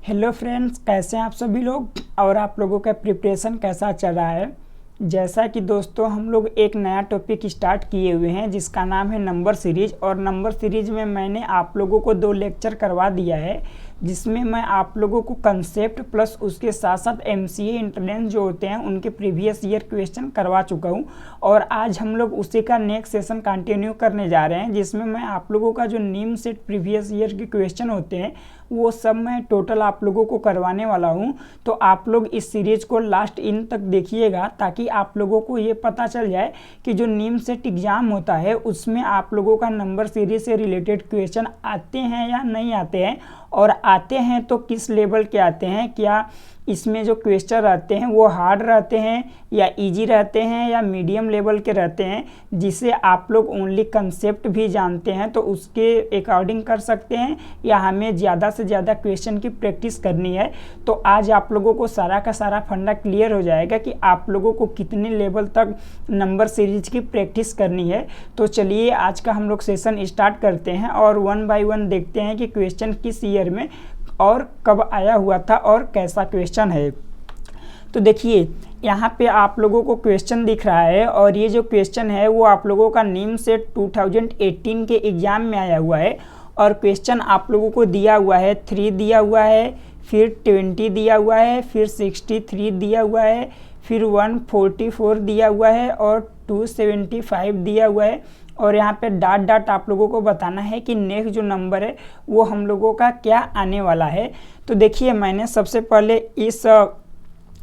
Hello friends, कैसे हैं आप सभी लोग और आप लोगों का प्रिपरेशन कैसा चल रहा है। जैसा कि दोस्तों हम लोग एक नया टॉपिक स्टार्ट किए हुए हैं जिसका नाम है नंबर सीरीज। और नंबर सीरीज में मैंने आप लोगों को 2 लेक्चर करवा दिया है जिसमें मैं आप लोगों को कंसेप्ट प्लस उसके साथ साथ एमसीए एंट्रेंस जो होते हैं उनके प्रीवियस ईयर क्वेश्चन करवा चुका हूं। और आज हम लोग उसी का नेक्स्ट सेशन कंटिन्यू करने जा रहे हैं जिसमें मैं आप लोगों का जो नीम सेट प्रीवियस ईयर के क्वेश्चन होते हैं वो सब मैं टोटल आप लोगों को करवाने वाला हूं। तो आप लोग इस सीरीज को लास्ट इन तक देखिएगा ताकि आप लोगों को ये पता चल जाए कि जो नीम सेट एग्ज़ाम होता है उसमें आप लोगों का नंबर सीरीज से रिलेटेड क्वेश्चन आते हैं या नहीं आते हैं, और आते हैं तो किस लेवल के आते हैं। क्या इसमें जो क्वेश्चन रहते हैं वो हार्ड रहते हैं या इजी रहते हैं या मीडियम लेवल के रहते हैं, जिसे आप लोग ओनली कंसेप्ट भी जानते हैं तो उसके अकॉर्डिंग कर सकते हैं, या हमें ज़्यादा से ज़्यादा क्वेश्चन की प्रैक्टिस करनी है। तो आज आप लोगों को सारा का सारा फंडा क्लियर हो जाएगा कि आप लोगों को कितने लेवल तक नंबर सीरीज की प्रैक्टिस करनी है। तो चलिए आज का हम लोग सेशन स्टार्ट करते हैं और 1 बाय 1 देखते हैं कि क्वेश्चन किस ईयर में और कब आया हुआ था और कैसा क्वेश्चन है। तो देखिए यहाँ पे आप लोगों को क्वेश्चन दिख रहा है और ये जो क्वेश्चन है वो आप लोगों का नीम सेट 2018 के एग्ज़ाम में आया हुआ है। और क्वेश्चन आप लोगों को दिया हुआ है 3 दिया हुआ है, फिर 20 दिया हुआ है, फिर 63 दिया हुआ है, फिर 144 दिया हुआ है और 275 दिया हुआ है। और यहाँ पे डॉट डॉट आप लोगों को बताना है कि नेक्स्ट जो नंबर है वो हम लोगों का क्या आने वाला है। तो देखिए मैंने सबसे पहले इस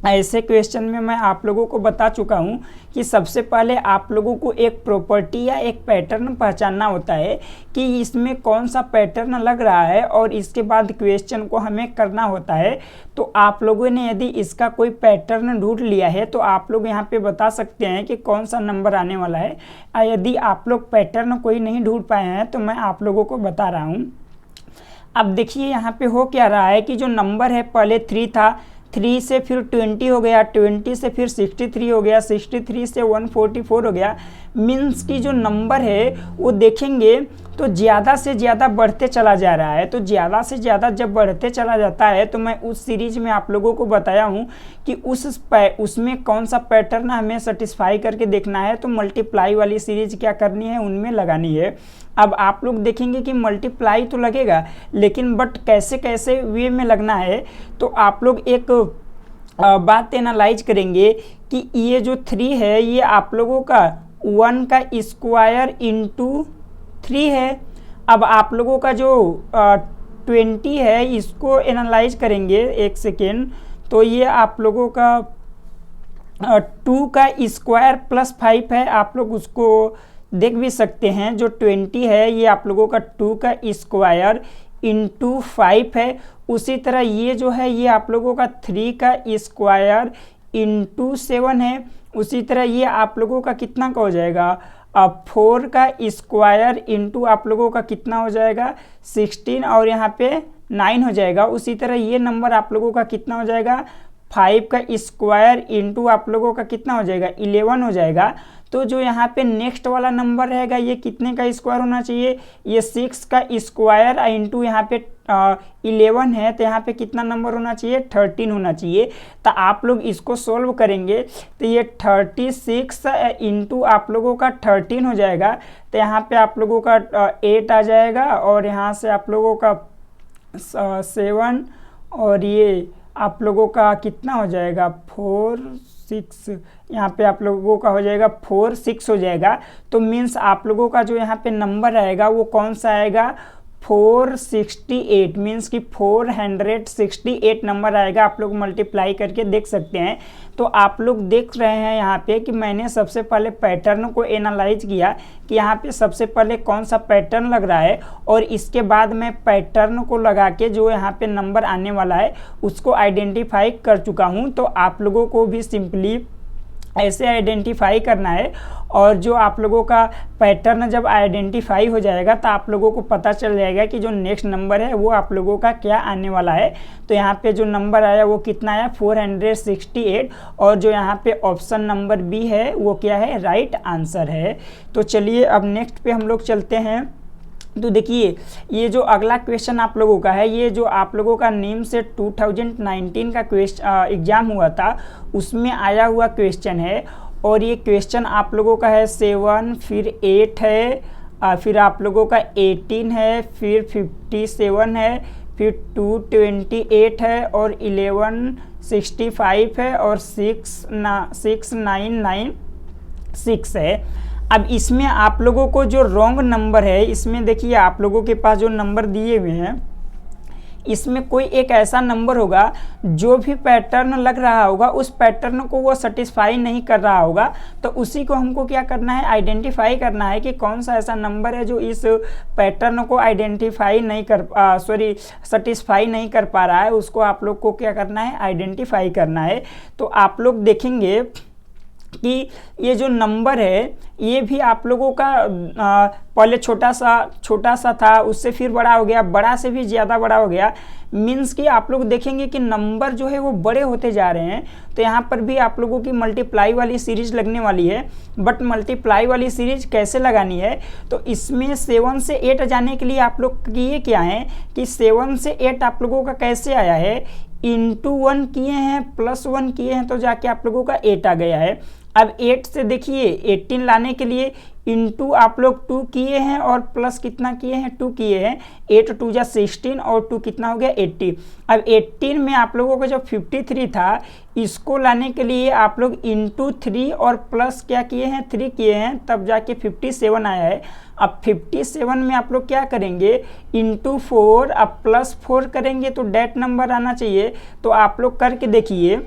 ऐसे क्वेश्चन में मैं आप लोगों को बता चुका हूं कि सबसे पहले आप लोगों को एक प्रॉपर्टी या एक पैटर्न पहचानना होता है कि इसमें कौन सा पैटर्न लग रहा है और इसके बाद क्वेश्चन को हमें करना होता है। तो आप लोगों ने यदि इसका कोई पैटर्न ढूंढ लिया है तो आप लोग यहाँ पे बता सकते हैं कि कौन सा नंबर आने वाला है। यदि आप लोग पैटर्न कोई नहीं ढूंढ पाए हैं तो मैं आप लोगों को बता रहा हूँ। अब देखिए यहाँ पे हो क्या रहा है कि जो नंबर है पहले 3 था, 3 से फिर 20 हो गया, 20 से फिर 63 हो गया, 63 से 144 हो गया। मीन्स की जो नंबर है वो देखेंगे तो ज़्यादा से ज़्यादा बढ़ते चला जा रहा है। तो ज़्यादा से ज़्यादा जब बढ़ते चला जाता है तो मैं उस सीरीज में आप लोगों को बताया हूँ कि उसमें कौन सा पैटर्न हमें सेटिस्फाई करके देखना है। तो मल्टीप्लाई वाली सीरीज क्या करनी है, उनमें लगानी है। अब आप लोग देखेंगे कि मल्टीप्लाई तो लगेगा लेकिन बट कैसे कैसे वे में लगना है। तो आप लोग एक बात एनालाइज करेंगे कि ये जो 3 है ये आप लोगों का 1 का स्क्वायर इंटू 3 है। अब आप लोगों का जो 20 है इसको एनालाइज करेंगे, एक सेकेंड। तो ये आप लोगों का 2 का स्क्वायर प्लस 5 है, आप लोग उसको देख भी सकते हैं। जो 20 है ये आप लोगों का 2 का स्क्वायर इंटू 5 है। उसी तरह ये जो है ये आप लोगों का 3 का स्क्वायर इंटू 7 है। उसी तरह ये आप लोगों का कितना का हो जाएगा, अब 4 का स्क्वायर इंटू आप लोगों का कितना हो जाएगा 16 और यहाँ पे 9 हो जाएगा। उसी तरह ये नंबर आप लोगों का कितना हो जाएगा 5 का स्क्वायर इंटू आप लोगों का कितना हो जाएगा 11 हो जाएगा। तो जो यहाँ पे नेक्स्ट वाला नंबर रहेगा ये कितने का स्क्वायर होना चाहिए, ये 6 का स्क्वायर इंटू यहाँ पे 11 है तो यहाँ पे कितना नंबर होना चाहिए 13 होना चाहिए। तो आप लोग इसको सोल्व करेंगे तो ये 36 इंटू आप लोगों का 13 हो जाएगा। तो यहाँ पे आप लोगों का 8 आ जाएगा और यहाँ से आप लोगों का 7 और ये आप लोगों का कितना हो जाएगा 4 6, यहाँ पे आप लोगों का हो जाएगा 4 6 हो जाएगा। तो मीन्स आप लोगों का जो यहाँ पे नंबर आएगा वो कौन सा आएगा 468, मीन्स कि 468 नंबर आएगा। आप लोग मल्टीप्लाई करके देख सकते हैं। तो आप लोग देख रहे हैं यहाँ पे कि मैंने सबसे पहले पैटर्न को एनालाइज किया कि यहाँ पे सबसे पहले कौन सा पैटर्न लग रहा है और इसके बाद मैं पैटर्न को लगा के जो यहाँ पे नंबर आने वाला है उसको आइडेंटिफाई कर चुका हूँ। तो आप लोगों को भी सिंपली ऐसे आइडेंटिफाई करना है। और जो आप लोगों का पैटर्न जब आइडेंटिफाई हो जाएगा तो आप लोगों को पता चल जाएगा कि जो नेक्स्ट नंबर है वो आप लोगों का क्या आने वाला है। तो यहाँ पे जो नंबर आया वो कितना आया 468 और जो यहाँ पे ऑप्शन नंबर बी है वो क्या है राइट आंसर है। तो चलिए अब नेक्स्ट पे हम लोग चलते हैं। तो देखिए ये जो अगला क्वेश्चन आप लोगों का है, ये जो आप लोगों का नीम से 2019 का एग्ज़ाम हुआ था उसमें आया हुआ क्वेश्चन है। और ये क्वेश्चन आप लोगों का है 7, फिर 8 है, फिर आप लोगों का 18 है, फिर 57 है, फिर 228 है, और 1165 है, और 6996 है। अब इसमें आप लोगों को जो रॉन्ग नंबर है, इसमें देखिए आप लोगों के पास जो नंबर दिए हुए हैं इसमें कोई एक ऐसा नंबर होगा जो भी पैटर्न लग रहा होगा उस पैटर्न को वो सेटिस्फाई नहीं कर रहा होगा। तो उसी को हमको क्या करना है, आइडेंटिफाई करना है कि कौन सा ऐसा नंबर है जो इस पैटर्न को सेटिस्फाई नहीं कर पा रहा है। उसको आप लोग को क्या करना है, आइडेंटिफाई करना है। तो आप लोग देखेंगे कि ये जो नंबर है ये भी आप लोगों का पहले छोटा सा था, उससे फिर बड़ा हो गया, बड़ा से भी ज़्यादा बड़ा हो गया। मीन्स कि आप लोग देखेंगे कि नंबर जो है वो बड़े होते जा रहे हैं। तो यहाँ पर भी आप लोगों की मल्टीप्लाई वाली सीरीज लगने वाली है। बट मल्टीप्लाई वाली सीरीज कैसे लगानी है, तो इसमें 7 से 8 जाने के लिए आप लोग किए क्या है कि 7 से 8 आप लोगों का कैसे आया है, इंटू 1 किए हैं, प्लस 1 किए हैं, तो जाके आप लोगों का 8 आ गया है। अब 8 से देखिए 18 लाने के लिए इंटू आप लोग 2 किए हैं और प्लस कितना किए हैं, 2 किए हैं। 8 2 जा 16 और 2 कितना हो गया, 80। अब 18 में आप लोगों का जो 53 था इसको लाने के लिए आप लोग इंटू 3 और प्लस क्या किए हैं, 3 किए हैं, तब जाके 57 आया है। अब 57 में आप लोग क्या करेंगे, इंटू 4, अब प्लस 4 करेंगे तो डेट नंबर आना चाहिए। तो आप लोग करके देखिए,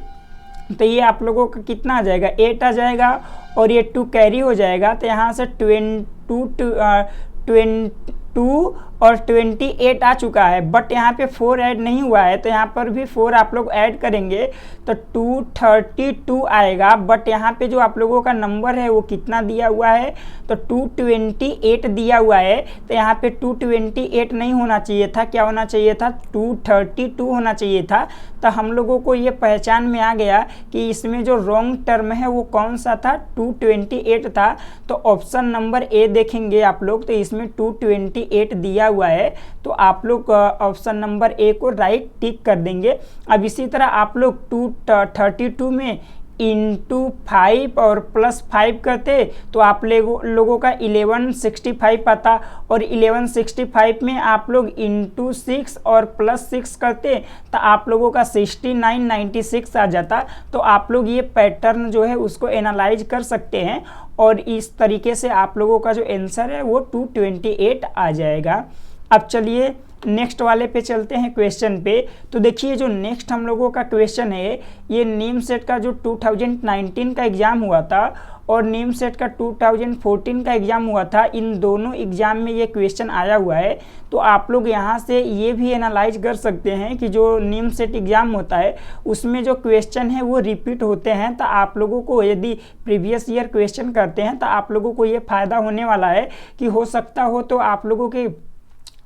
तो ये आप लोगों का कितना आ जाएगा, 8 आ जाएगा, और ये 2 कैरी हो जाएगा। तो यहाँ से 22 और 28 आ चुका है। बट यहाँ पे 4 ऐड नहीं हुआ है, तो यहाँ पर भी 4 आप लोग ऐड करेंगे तो 232 आएगा। बट यहाँ पे जो आप लोगों का नंबर है वो कितना दिया हुआ है, तो 228 दिया हुआ है। तो यहाँ पे 228 नहीं होना चाहिए था, क्या होना चाहिए था, 232 होना चाहिए था। तो हम लोगों को ये पहचान में आ गया कि इसमें जो रॉन्ग टर्म है वो कौन सा था, 228 था। तो ऑप्शन नंबर ए देखेंगे आप लोग, तो इसमें 228 दिया हुआ है। तो आप लोग ऑप्शन नंबर ए को राइट टिक कर देंगे। अब इसी तरह आप लोग 232 में इंटू 5 और प्लस 5 करते तो आप लोगों का 1165 आता, और 1165 में आप लोग इंटू 6 और प्लस 6 करते तो आप लोगों का 6996 आ जाता। तो आप लोग ये पैटर्न जो है उसको एनालाइज कर सकते हैं, और इस तरीके से आप लोगों का जो आंसर है वो 228 आ जाएगा। अब चलिए नेक्स्ट वाले पे चलते हैं, क्वेश्चन पे। तो देखिए जो नेक्स्ट हम लोगों का क्वेश्चन है, ये नीम सेट का जो 2019 का एग्ज़ाम हुआ था और नीम सेट का 2014 का एग्ज़ाम हुआ था, इन दोनों एग्ज़ाम में ये क्वेश्चन आया हुआ है। तो आप लोग यहाँ से ये भी एनालाइज कर सकते हैं कि जो नीम सेट एग्ज़ाम होता है उसमें जो क्वेश्चन है वो रिपीट होते हैं। तो आप लोगों को यदि प्रीवियस ईयर क्वेश्चन करते हैं तो आप लोगों को ये फ़ायदा होने वाला है कि हो सकता हो तो आप लोगों के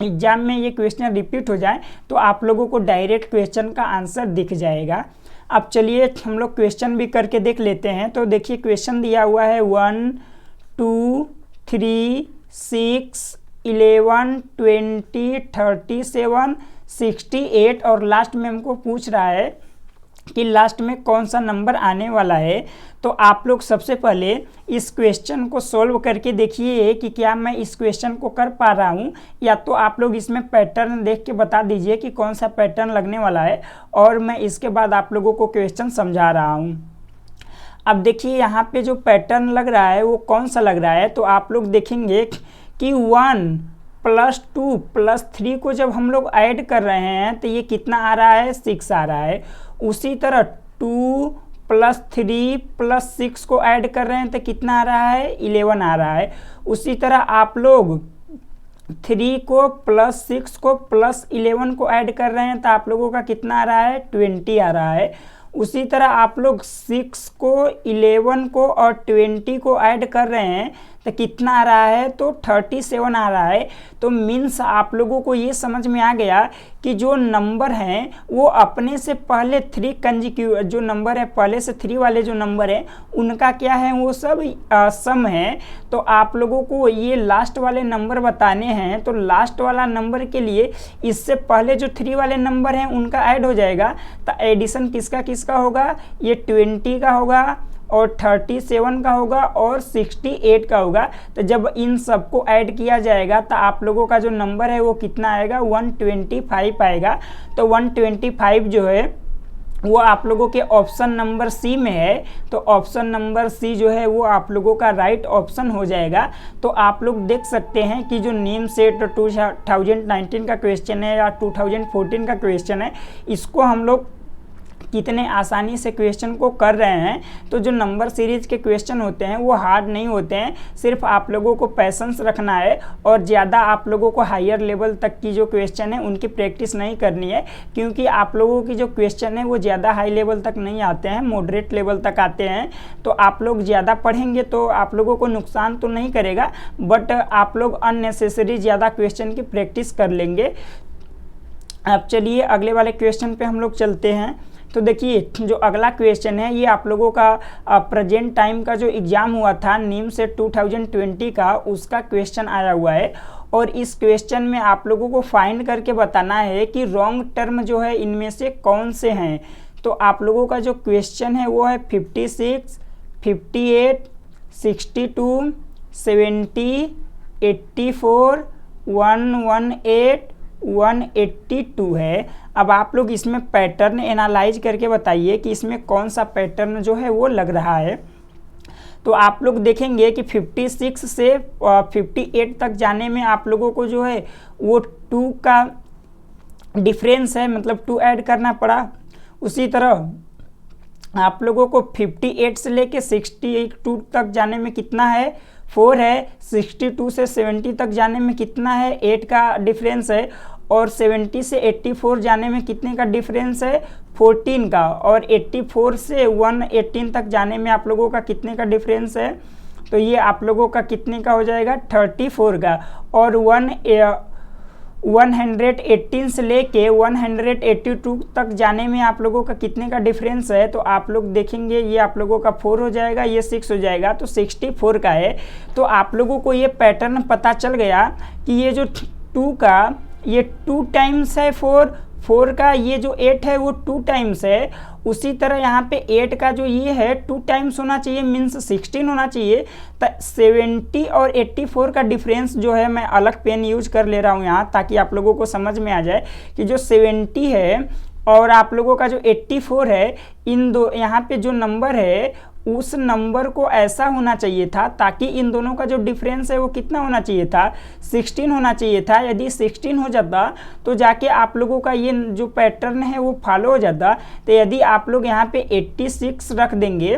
एग्जाम में ये क्वेश्चन रिपीट हो जाए तो आप लोगों को डायरेक्ट क्वेश्चन का आंसर दिख जाएगा। अब चलिए हम लोग क्वेश्चन भी करके देख लेते हैं। तो देखिए क्वेश्चन दिया हुआ है 1 2 3 6 11 20 37 68, और लास्ट में हमको पूछ रहा है कि लास्ट में कौन सा नंबर आने वाला है। तो आप लोग सबसे पहले इस क्वेश्चन को सॉल्व करके देखिए कि क्या मैं इस क्वेश्चन को कर पा रहा हूँ, या तो आप लोग इसमें पैटर्न देख के बता दीजिए कि कौन सा पैटर्न लगने वाला है, और मैं इसके बाद आप लोगों को क्वेश्चन समझा रहा हूँ। अब देखिए यहाँ पे जो पैटर्न लग रहा है वो कौन सा लग रहा है, तो आप लोग देखेंगे कि 1 + 2 + 3 को जब हम लोग ऐड कर रहे हैं तो ये कितना आ रहा है, 6 आ रहा है। उसी तरह 2 + 3 + 6 को ऐड कर रहे हैं तो कितना आ रहा है, 11 आ रहा है। उसी तरह आप लोग 3 को प्लस 6 को प्लस 11 को ऐड कर रहे हैं तो आप लोगों का कितना आ रहा है, 20 आ रहा है। उसी तरह आप लोग 6 को 11 को और 20 को ऐड कर रहे हैं तो कितना आ रहा है, तो 37 आ रहा है। तो मीन्स आप लोगों को ये समझ में आ गया कि जो नंबर हैं वो अपने से पहले 3 कंजिक्यू जो नंबर है पहले से 3 वाले जो नंबर है उनका क्या है, वो सब सम है। तो आप लोगों को ये लास्ट वाले नंबर बताने हैं, तो लास्ट वाला नंबर के लिए इससे पहले जो 3 वाले नंबर हैं उनका ऐड हो जाएगा। तो एडिशन किसका किसका होगा, ये 20 का होगा और 37 का होगा और 68 का होगा। तो जब इन सबको ऐड किया जाएगा तो आप लोगों का जो नंबर है वो कितना आएगा, 125 आएगा। तो 125 जो है वो आप लोगों के ऑप्शन नंबर सी में है। तो ऑप्शन नंबर सी जो है वो आप लोगों का राइट ऑप्शन हो जाएगा। तो आप लोग देख सकते हैं कि जो नेम सेट 2019 का क्वेश्चन है या 2014 का क्वेश्चन है, इसको हम लोग कितने आसानी से क्वेश्चन को कर रहे हैं। तो जो नंबर सीरीज के क्वेश्चन होते हैं वो हार्ड नहीं होते हैं, सिर्फ आप लोगों को पैसेंस रखना है और ज़्यादा आप लोगों को हायर लेवल तक की जो क्वेश्चन है उनकी प्रैक्टिस नहीं करनी है, क्योंकि आप लोगों की जो क्वेश्चन है वो ज़्यादा हाई लेवल तक नहीं आते हैं, मॉडरेट लेवल तक आते हैं। तो आप लोग ज़्यादा पढ़ेंगे तो आप लोगों को नुकसान तो नहीं करेगा, बट आप लोग अननेसेसरी ज़्यादा क्वेश्चन की प्रैक्टिस कर लेंगे। अब चलिए अगले वाले क्वेश्चन पे हम लोग चलते हैं। तो देखिए जो अगला क्वेश्चन है ये आप लोगों का प्रेजेंट टाइम का जो एग्ज़ाम हुआ था नीम से 2020 का, उसका क्वेश्चन आया हुआ है। और इस क्वेश्चन में आप लोगों को फाइंड करके बताना है कि रॉन्ग टर्म जो है इनमें से कौन से हैं। तो आप लोगों का जो क्वेश्चन है वो है 56, 58, 62, 70, 84, 118, 182 है। अब आप लोग इसमें पैटर्न एनालाइज करके बताइए कि इसमें कौन सा पैटर्न जो है वो लग रहा है। तो आप लोग देखेंगे कि 56 से 58 तक जाने में आप लोगों को जो है वो 2 का डिफरेंस है, मतलब 2 ऐड करना पड़ा। उसी तरह आप लोगों को 58 से लेके 62 तक जाने में कितना है, 4 है। 62 से 70 तक जाने में कितना है, 8 का डिफरेंस है। और 70 से 84 जाने में कितने का डिफरेंस है, 14 का। और 84 से 118 तक जाने में आप लोगों का कितने का डिफरेंस है, तो ये आप लोगों का कितने का हो जाएगा, 34 का। और 118 से लेके 182 तक जाने में आप लोगों का कितने का डिफरेंस है, तो आप लोग देखेंगे ये आप लोगों का 4 हो जाएगा, ये 6 हो जाएगा, तो 64 का है। तो आप लोगों को ये पैटर्न पता चल गया कि ये जो 2 का ये 2 टाइम्स है 4 का, ये जो 8 है वो 2 टाइम्स है। उसी तरह यहाँ पे 8 का जो ये है 2 टाइम्स होना चाहिए, मीन्स 16 होना चाहिए। तो 70 और 84 का डिफरेंस जो है, मैं अलग पेन यूज कर ले रहा हूँ यहाँ ताकि आप लोगों को समझ में आ जाए कि जो 70 है और आप लोगों का जो 84 है, इन दो यहाँ पे जो नंबर है उस नंबर को ऐसा होना चाहिए था ताकि इन दोनों का जो डिफरेंस है वो कितना होना चाहिए था, 16 होना चाहिए था। यदि 16 हो जाता तो जाके आप लोगों का ये जो पैटर्न है वो फॉलो हो जाता। तो यदि आप लोग यहाँ पे 86 रख देंगे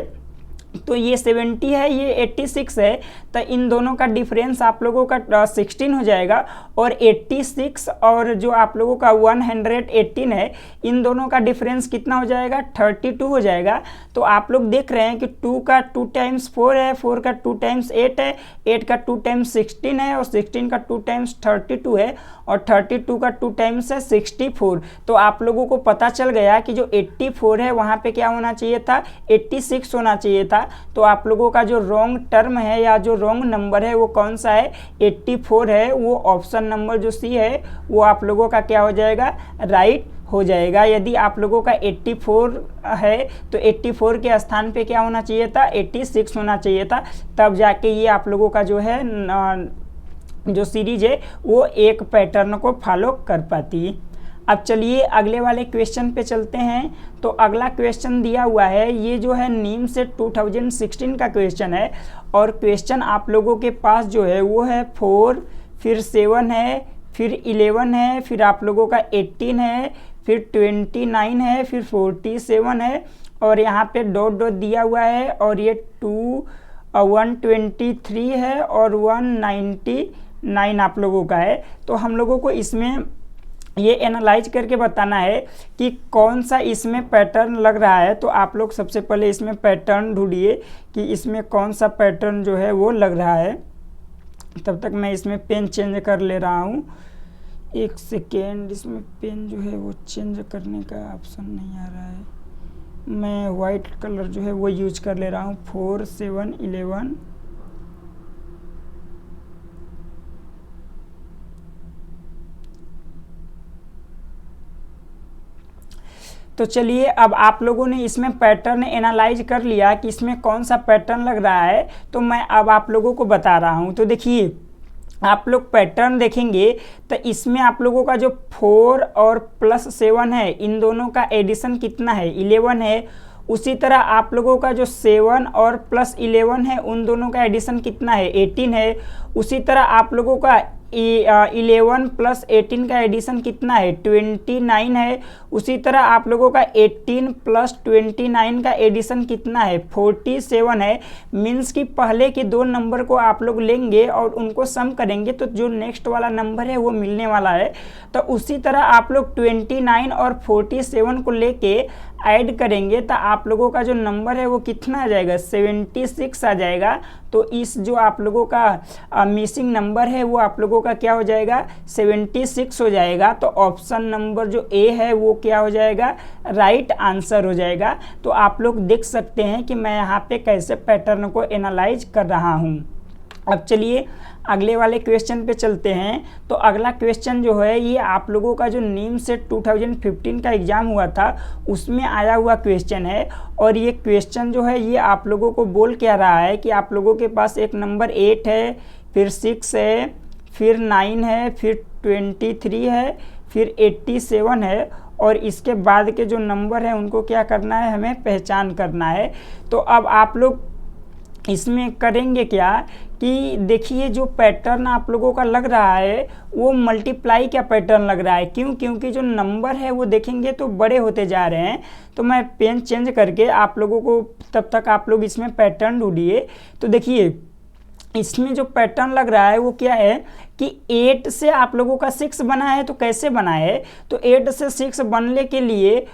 तो ये 70 है, ये 86 है, तो इन दोनों का डिफरेंस आप लोगों का 16 हो जाएगा। और 86 और जो आप लोगों का 118 है, इन दोनों का डिफरेंस कितना हो जाएगा, 32 हो जाएगा। तो आप लोग देख रहे हैं कि 2 का 2 टाइम्स 4 है, 4 का 2 टाइम्स 8 है, 8 का 2 टाइम्स 16 है और 16 का 2 टाइम्स 32 है और 32 का 2 टाइम्स है 64। तो आप लोगों को पता चल गया कि जो 84 है वहाँ पे क्या होना चाहिए था, 86 होना चाहिए था। तो आप लोगों का जो रॉन्ग टर्म है या जो रॉन्ग नंबर है वो कौन सा है, 84 है। वो ऑप्शन नंबर जो सी है वो आप लोगों का क्या हो जाएगा, राइट हो जाएगा। यदि आप लोगों का 84 है तो 84 के स्थान पे क्या होना चाहिए था, 86 होना चाहिए था। तब जाके ये आप लोगों का जो है जो सीरीज है वो एक पैटर्न को फॉलो कर पाती। अब चलिए अगले वाले क्वेश्चन पे चलते हैं। तो अगला क्वेश्चन दिया हुआ है, ये जो है नीम से 2016 का क्वेश्चन है। और क्वेश्चन आप लोगों के पास जो है वो है 4, फिर 7 है, फिर 11 है, फिर आप लोगों का 18 है, फिर 29 है, फिर 47 है और यहाँ पे डॉट डॉट दिया हुआ है। और ये 123 है और 199 आप लोगों का है। तो हम लोगों को इसमें ये एनालाइज करके बताना है कि कौन सा इसमें पैटर्न लग रहा है। तो आप लोग सबसे पहले इसमें पैटर्न ढूंढिए कि इसमें कौन सा पैटर्न जो है वो लग रहा है। तब तक मैं इसमें पेन चेंज कर ले रहा हूँ। एक सेकेंड, इसमें पेन जो है वो चेंज करने का ऑप्शन नहीं आ रहा है। मैं वाइट कलर जो है वो यूज कर ले रहा हूँ। 4 7 11। तो चलिए, अब आप लोगों ने इसमें पैटर्न एनालाइज कर लिया कि इसमें कौन सा पैटर्न लग रहा है, तो मैं अब आप लोगों को बता रहा हूँ। तो देखिए, आप लोग पैटर्न देखेंगे तो इसमें आप लोगों का जो 4 और +7 है, इन दोनों का एडिशन कितना है, 11 है। उसी तरह आप लोगों का जो 7 और +11 है, उन दोनों का एडिशन कितना है, 18 है। उसी तरह आप लोगों का 11 + 18 का एडिशन कितना है, 29 है। उसी तरह आप लोगों का 18 + 29 का एडिशन कितना है, 47 है। मीन्स कि पहले के दो नंबर को आप लोग लेंगे और उनको सम करेंगे तो जो नेक्स्ट वाला नंबर है वो मिलने वाला है। तो उसी तरह आप लोग 29 और 47 को लेके ऐड करेंगे तो आप लोगों का जो नंबर है वो कितना आ जाएगा, 76 आ जाएगा। तो इस जो आप लोगों का मिसिंग नंबर है वो आप लोगों का क्या हो जाएगा, 76 हो जाएगा। तो ऑप्शन नंबर जो ए है वो क्या हो जाएगा, राइट आंसर हो जाएगा। तो आप लोग देख सकते हैं कि मैं यहाँ पे कैसे पैटर्न को एनालाइज कर रहा हूँ। अब चलिए अगले वाले क्वेश्चन पे चलते हैं। तो अगला क्वेश्चन जो है ये आप लोगों का जो नीम सेट 2015 का एग्ज़ाम हुआ था उसमें आया हुआ क्वेश्चन है। और ये क्वेश्चन जो है ये आप लोगों को बोल क्या रहा है कि आप लोगों के पास एक नंबर 8 है, फिर 6 है, फिर 9 है, फिर 23 है, फिर 87 है, और इसके बाद के जो नंबर हैं उनको क्या करना है, हमें पहचान करना है। तो अब आप लोग इसमें करेंगे क्या कि देखिए, जो पैटर्न आप लोगों का लग रहा है वो मल्टीप्लाई का पैटर्न लग रहा है। क्यों? क्योंकि जो नंबर है वो देखेंगे तो बड़े होते जा रहे हैं। तो मैं पेन चेंज करके आप लोगों को, तब तक आप लोग इसमें पैटर्न ढूंढिए। तो देखिए, इसमें जो पैटर्न लग रहा है वो क्या है कि 8 से आप लोगों का 6 बना है। तो कैसे बना है, तो 8 से 6 बनने के लिए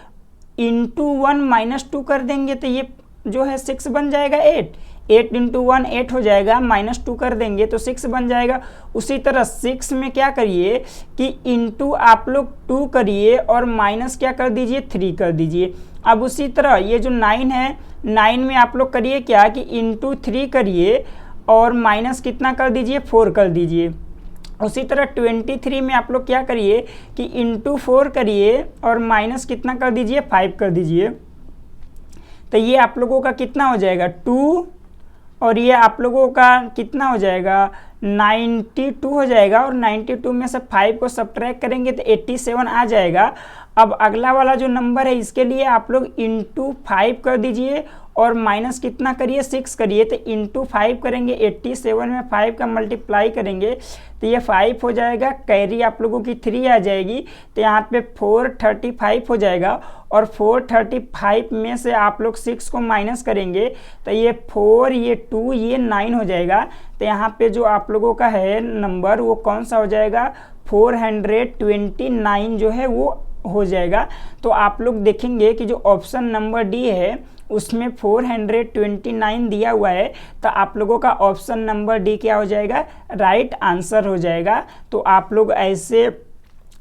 इंटू 1 - 2 कर देंगे तो ये जो है 6 बन जाएगा 8 × 1 8 हो जाएगा, -2 कर देंगे तो 6 बन जाएगा। उसी तरह 6 में क्या करिए कि इंटू आप लोग 2 करिए और माइनस क्या कर दीजिए, 3 कर दीजिए। अब उसी तरह ये जो 9 है, 9 में आप लोग करिए क्या कि इंटू 3 करिए और माइनस कितना कर दीजिए, 4 कर दीजिए। उसी तरह 23 में आप लोग क्या करिए कि इंटू 4 करिए और माइनस कितना कर दीजिए, 5 कर दीजिए। तो ये आप लोगों का कितना हो जाएगा, 2, और ये आप लोगों का कितना हो जाएगा, 92 हो जाएगा। और 92 में से 5 को सब्ट्रैक्ट करेंगे तो 87 आ जाएगा। अब अगला वाला जो नंबर है इसके लिए आप लोग इंटू 5 कर दीजिए और माइनस कितना करिए, 6 करिए। तो इंटू 5 करेंगे, 87 में 5 का मल्टीप्लाई करेंगे तो ये 5 हो जाएगा, कैरी आप लोगों की 3 आ जाएगी। तो यहाँ पे 435 हो जाएगा। और 435 में से आप लोग 6 को माइनस करेंगे तो ये 4, ये 2, ये 9 हो जाएगा। तो यहाँ पे जो आप लोगों का है नंबर वो कौन सा हो जाएगा, 429 जो है वो हो जाएगा। तो आप लोग देखेंगे कि जो ऑप्शन नंबर डी है उसमें 429 दिया हुआ है। तो आप लोगों का ऑप्शन नंबर डी क्या हो जाएगा, राइट आंसर हो जाएगा। तो आप लोग ऐसे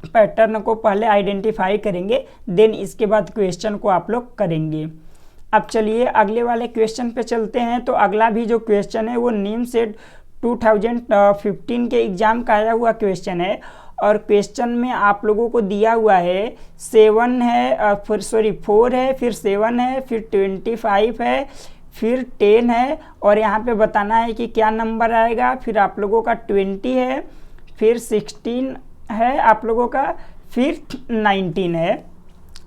पैटर्न को पहले आइडेंटिफाई करेंगे, देन इसके बाद क्वेश्चन को आप लोग करेंगे। अब चलिए अगले वाले क्वेश्चन पे चलते हैं। तो अगला भी जो क्वेश्चन है वो नीम सेट 2015 के एग्ज़ाम का आया हुआ क्वेश्चन है। और क्वेश्चन में आप लोगों को दिया हुआ है 7 है, फिर 4 है, फिर 7 है, फिर 25 है, फिर 10 है, और यहाँ पे बताना है कि क्या नंबर आएगा। फिर आप लोगों का 20 है, फिर 16 है आप लोगों का, फिर 19 है।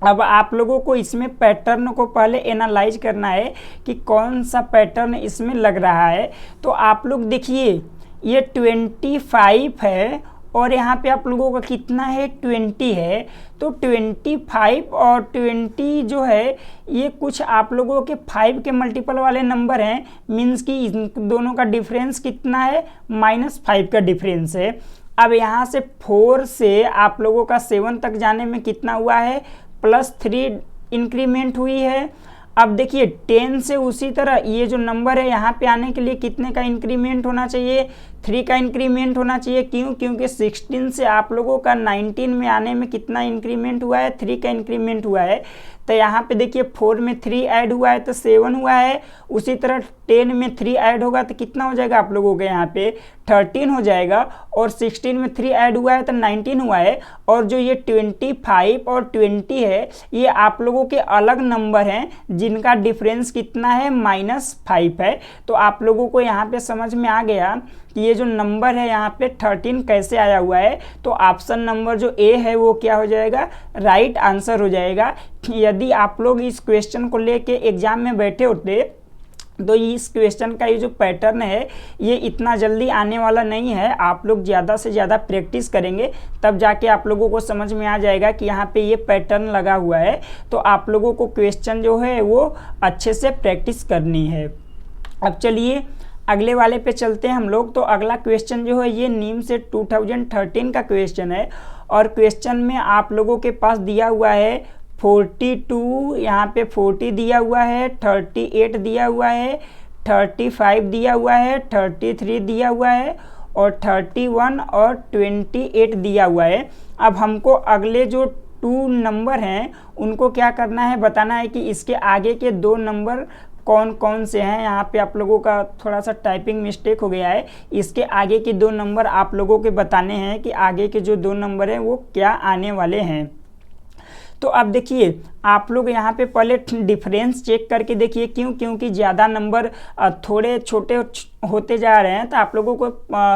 अब आप लोगों को इसमें पैटर्न को पहले एनालाइज करना है कि कौन सा पैटर्न इसमें लग रहा है। तो आप लोग देखिए, ये 25 है और यहाँ पे आप लोगों का कितना है, 20 है। तो 25 और 20 जो है ये कुछ आप लोगों के 5 के मल्टीपल वाले नंबर हैं। मीन्स कि इन दोनों का डिफरेंस कितना है, -5 का डिफरेंस है। अब यहाँ से 4 से आप लोगों का 7 तक जाने में कितना हुआ है, +3 इंक्रीमेंट हुई है। अब देखिए 10 से उसी तरह ये जो नंबर है यहाँ पे आने के लिए कितने का इंक्रीमेंट होना चाहिए, 3 का इंक्रीमेंट होना चाहिए। क्यों? क्योंकि 16 से आप लोगों का 19 में आने में कितना इंक्रीमेंट हुआ है? 3 का इंक्रीमेंट हुआ है। तो यहाँ पे देखिए 4 में 3 ऐड हुआ है तो 7 हुआ है। उसी तरह 10 में 3 ऐड होगा तो कितना हो जाएगा आप लोगों के यहाँ पे 13 हो जाएगा। और 16 में 3 ऐड हुआ है तो 19 हुआ है। और जो ये 25 और 20 है ये आप लोगों के अलग नंबर हैं जिनका डिफरेंस कितना है? -5 है। तो आप लोगों को यहाँ पे समझ में आ गया कि ये जो नंबर है यहाँ पे 13 कैसे आया हुआ है। तो ऑप्शन नंबर जो ए है वो क्या हो जाएगा? राइट आंसर हो जाएगा। यदि आप लोग इस क्वेश्चन को लेके एग्जाम में बैठे होते तो इस क्वेश्चन का ये जो पैटर्न है ये इतना जल्दी आने वाला नहीं है। आप लोग ज़्यादा से ज़्यादा प्रैक्टिस करेंगे तब जाके आप लोगों को समझ में आ जाएगा कि यहाँ पे ये पैटर्न लगा हुआ है। तो आप लोगों को क्वेश्चन जो है वो अच्छे से प्रैक्टिस करनी है। अब चलिए अगले वाले पे चलते हैं हम लोग। तो अगला क्वेश्चन जो है ये नीम से 2013 का क्वेश्चन है। और क्वेश्चन में आप लोगों के पास दिया हुआ है 42, यहाँ पे 40 दिया हुआ है, 38 दिया हुआ है, 35 दिया हुआ है, 33 दिया हुआ है और 31 और 28 दिया हुआ है। अब हमको अगले जो 2 नंबर हैं उनको क्या करना है? बताना है कि इसके आगे के 2 नंबर कौन कौन से हैं। यहाँ पे आप लोगों का थोड़ा सा टाइपिंग मिस्टेक हो गया है। इसके आगे के 2 नंबर आप लोगों के बताने हैं कि आगे के जो 2 नंबर हैं वो क्या आने वाले हैं। तो अब देखिए आप लोग यहाँ पे पहले डिफरेंस चेक करके देखिए। क्यों? क्योंकि ज़्यादा नंबर थोड़े छोटे होते जा रहे हैं तो आप लोगों को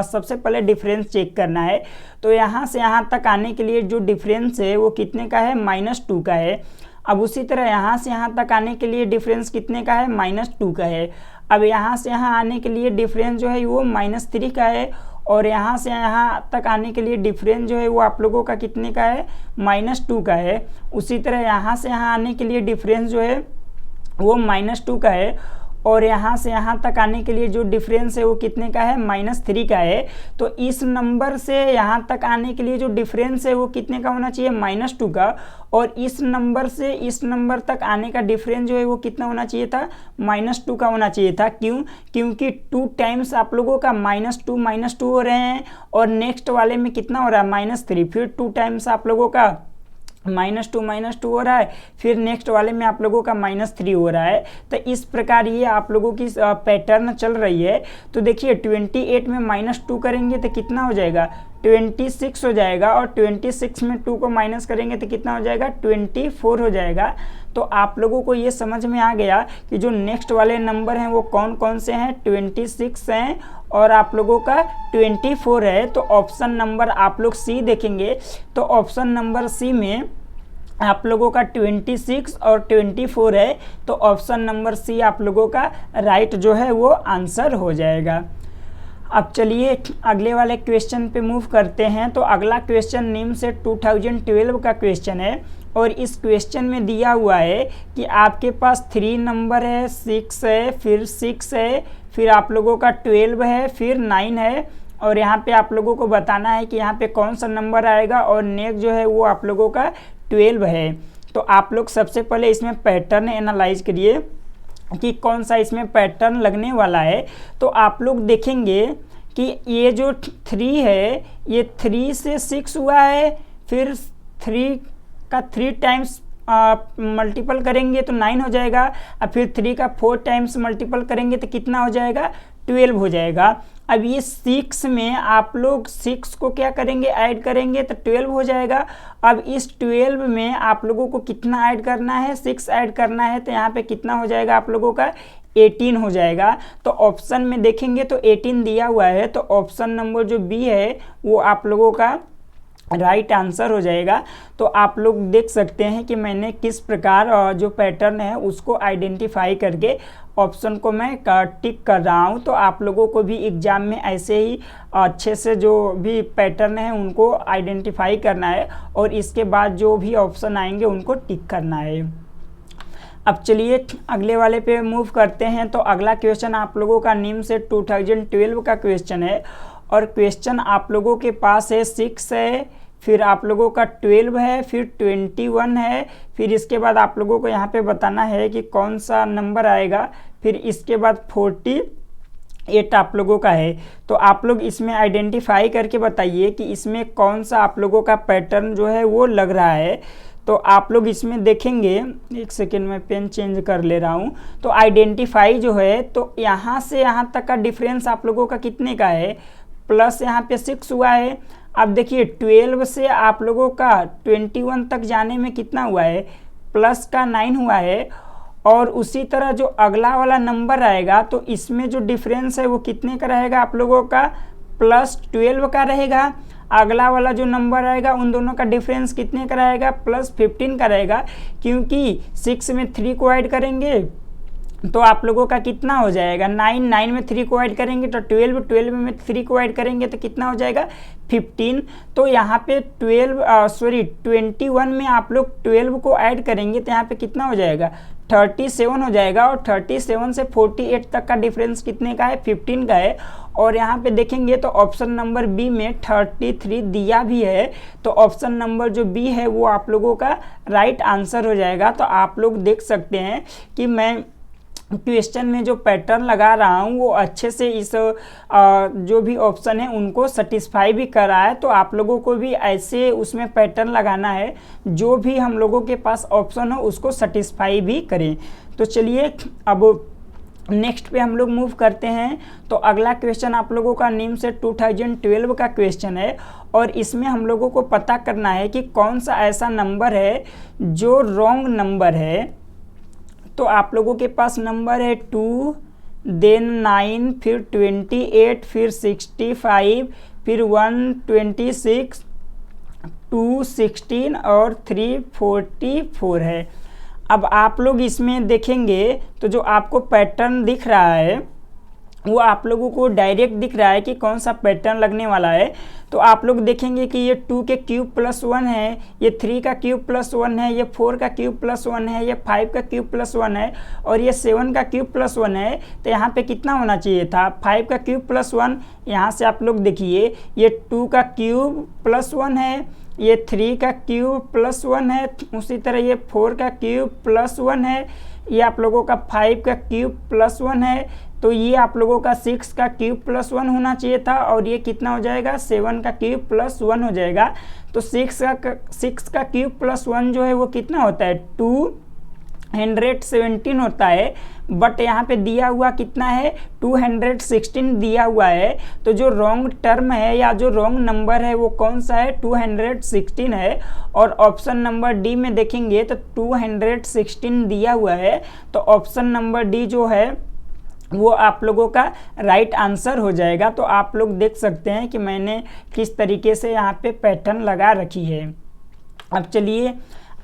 सबसे पहले डिफरेंस चेक करना है। तो यहाँ से यहाँ तक आने के लिए जो डिफरेंस है वो कितने का है? -2 का है। अब उसी तरह यहाँ से यहाँ तक आने के लिए डिफरेंस कितने का है? -2 का है। अब यहाँ से यहाँ आने के लिए डिफरेंस जो है वो -3 का है। और यहाँ से यहाँ तक आने के लिए डिफरेंस जो है वो आप लोगों का कितने का है? -2 का है। उसी तरह यहाँ से यहाँ आने के लिए डिफरेंस जो है वो -2 का है। और यहाँ से यहाँ तक आने के लिए जो डिफरेंस है वो कितने का है? -3 का है। तो इस नंबर से यहाँ तक आने के लिए जो डिफरेंस है वो कितने का होना चाहिए? -2 का। और इस नंबर से इस नंबर तक आने का डिफरेंस जो है वो कितना होना चाहिए था? -2 का होना चाहिए था। क्यों? क्योंकि 2 टाइम्स आप लोगों का -2 हो रहे हैं और नेक्स्ट वाले में कितना हो रहा है? -3। फिर 2 टाइम्स आप लोगों का -2 हो रहा है। फिर नेक्स्ट वाले में आप लोगों का -3 हो रहा है। तो इस प्रकार ये आप लोगों की पैटर्न चल रही है। तो देखिए 28 में -2 करेंगे तो कितना हो जाएगा? 26 हो जाएगा। और 26 में 2 को माइनस करेंगे तो कितना हो जाएगा? 24 हो जाएगा। तो आप लोगों को ये समझ में आ गया कि जो नेक्स्ट वाले नंबर हैं वो कौन कौन से हैं? 26 हैं और आप लोगों का 24 है। तो ऑप्शन नंबर आप लोग सी देखेंगे तो ऑप्शन नंबर सी में आप लोगों का 26 और 24 है। तो ऑप्शन नंबर सी आप लोगों का राइट जो है वो आंसर हो जाएगा। अब चलिए अगले वाले क्वेश्चन पे मूव करते हैं। तो अगला क्वेश्चन निम्न से 2012 का क्वेश्चन है। और इस क्वेश्चन में दिया हुआ है कि आपके पास 3 नंबर है, 6 है, फिर 6 है, फिर आप लोगों का 12 है, फिर 9 है। और यहाँ पे आप लोगों को बताना है कि यहाँ पे कौन सा नंबर आएगा। और नेक्स्ट जो है वो आप लोगों का 12 है। तो आप लोग सबसे पहले इसमें पैटर्न एनालाइज करिए कि कौन सा इसमें पैटर्न लगने वाला है। तो आप लोग देखेंगे कि ये जो 3 है ये 3 से 6 हुआ है। फिर 3 का 3 टाइम्स मल्टीपल करेंगे तो 9 हो जाएगा। अब फिर 3 का 4 टाइम्स मल्टीपल करेंगे तो कितना हो जाएगा? 12 हो जाएगा। अब ये 6 में आप लोग 6 को क्या करेंगे? ऐड करेंगे तो 12 हो जाएगा। अब इस 12 में आप लोगों को कितना ऐड करना है? 6 ऐड करना है। तो यहाँ पे कितना हो जाएगा आप लोगों का? 18 हो जाएगा। तो ऑप्शन में देखेंगे तो 18 दिया हुआ है। तो ऑप्शन नंबर जो बी है वो आप लोगों का राइट आंसर हो जाएगा। तो आप लोग देख सकते हैं कि मैंने किस प्रकार जो पैटर्न है उसको आइडेंटिफाई करके ऑप्शन को मैं टिक कर रहा हूं। तो आप लोगों को भी एग्जाम में ऐसे ही अच्छे से जो भी पैटर्न है उनको आइडेंटिफाई करना है और इसके बाद जो भी ऑप्शन आएंगे उनको टिक करना है। अब चलिए अगले वाले पे मूव करते हैं। तो अगला क्वेश्चन आप लोगों का निम्न से 2012 का क्वेश्चन है। और क्वेश्चन आप लोगों के पास है 6 है, फिर आप लोगों का 12 है, फिर 21 है, फिर इसके बाद आप लोगों को यहाँ पे बताना है कि कौन सा नंबर आएगा। फिर इसके बाद 40 8 आप लोगों का है। तो आप लोग इसमें आइडेंटिफाई करके बताइए कि इसमें कौन सा आप लोगों का पैटर्न जो है वो लग रहा है। तो आप लोग इसमें देखेंगे, एक सेकेंड में पेन चेंज कर ले रहा हूँ। तो आइडेंटिफाई जो है, तो यहाँ से यहाँ तक का डिफरेंस आप लोगों का कितने का है, प्लस यहाँ पे 6 हुआ है। अब देखिए 12 से आप लोगों का 21 तक जाने में कितना हुआ है, प्लस का 9 हुआ है। और उसी तरह जो अगला वाला नंबर आएगा तो इसमें जो डिफरेंस है वो कितने का रहेगा आप लोगों का, प्लस 12 का रहेगा। अगला वाला जो नंबर आएगा उन दोनों का डिफरेंस कितने का रहेगा, प्लस 15 का रहेगा। क्योंकि 6 में 3 को ऐड करेंगे तो आप लोगों का कितना हो जाएगा, 9 में 3 को ऐड करेंगे तो 12 में 3 को ऐड करेंगे तो कितना हो जाएगा, 15। तो यहाँ पे 21 में आप लोग 12 को ऐड करेंगे तो यहाँ पे कितना हो जाएगा, 37 हो जाएगा। और 37 से 48 तक का डिफरेंस कितने का है, 15 का है। और यहाँ पे देखेंगे तो ऑप्शन नंबर बी में 33 दिया भी है। तो ऑप्शन नंबर जो बी है वो आप लोगों का राइट आंसर हो जाएगा। तो आप लोग देख सकते हैं कि मैं क्वेश्चन में जो पैटर्न लगा रहा हूँ वो अच्छे से इस जो भी ऑप्शन है उनको सेटिस्फाई भी कर रहा है। तो आप लोगों को भी ऐसे उसमें पैटर्न लगाना है जो भी हम लोगों के पास ऑप्शन हो उसको सेटिस्फाई भी करें। तो चलिए अब नेक्स्ट पे हम लोग मूव करते हैं। तो अगला क्वेश्चन आप लोगों का निम्न से 2012 का क्वेश्चन है और इसमें हम लोगों को पता करना है कि कौन सा ऐसा नंबर है जो रॉन्ग नंबर है। तो आप लोगों के पास नंबर है 2, देन 9, फिर 28, फिर 65, फिर 126, 2, 16 और 3, 44 है। अब आप लोग इसमें देखेंगे तो जो आपको पैटर्न दिख रहा है वो आप लोगों को डायरेक्ट दिख रहा है कि कौन सा पैटर्न लगने वाला है। तो आप लोग देखेंगे कि ये 2 के क्यूब प्लस 1 है, ये 3 का क्यूब प्लस 1 है, ये 4 का क्यूब प्लस 1 है, ये 5 का क्यूब प्लस 1 है और ये 7 का क्यूब प्लस 1 है। तो यहाँ पे कितना होना चाहिए था, 5 का क्यूब प्लस 1। यहाँ से आप लोग देखिए ये 2 का क्यूब प्लस 1 है, ये 3 का क्यूब प्लस 1 है, उसी तरह ये 4 का क्यूब प्लस 1 है, ये आप लोगों का 5 का क्यूब प्लस 1 है। तो ये आप लोगों का 6 का क्यूब प्लस 1 होना चाहिए था और ये कितना हो जाएगा, 7 का क्यूब प्लस 1 हो जाएगा। तो 6 का क्यूब प्लस 1 जो है वो कितना होता है, 217 होता है। बट यहाँ पे दिया हुआ कितना है, 216 दिया हुआ है। तो जो रॉन्ग टर्म है या जो रॉन्ग नंबर है वो कौन सा है, 216 है। और ऑप्शन नंबर डी में देखेंगे तो 216 दिया हुआ है। तो ऑप्शन नंबर डी जो है वो आप लोगों का राइट आंसर हो जाएगा। तो आप लोग देख सकते हैं कि मैंने किस तरीके से यहाँ पे पैटर्न लगा रखी है। अब चलिए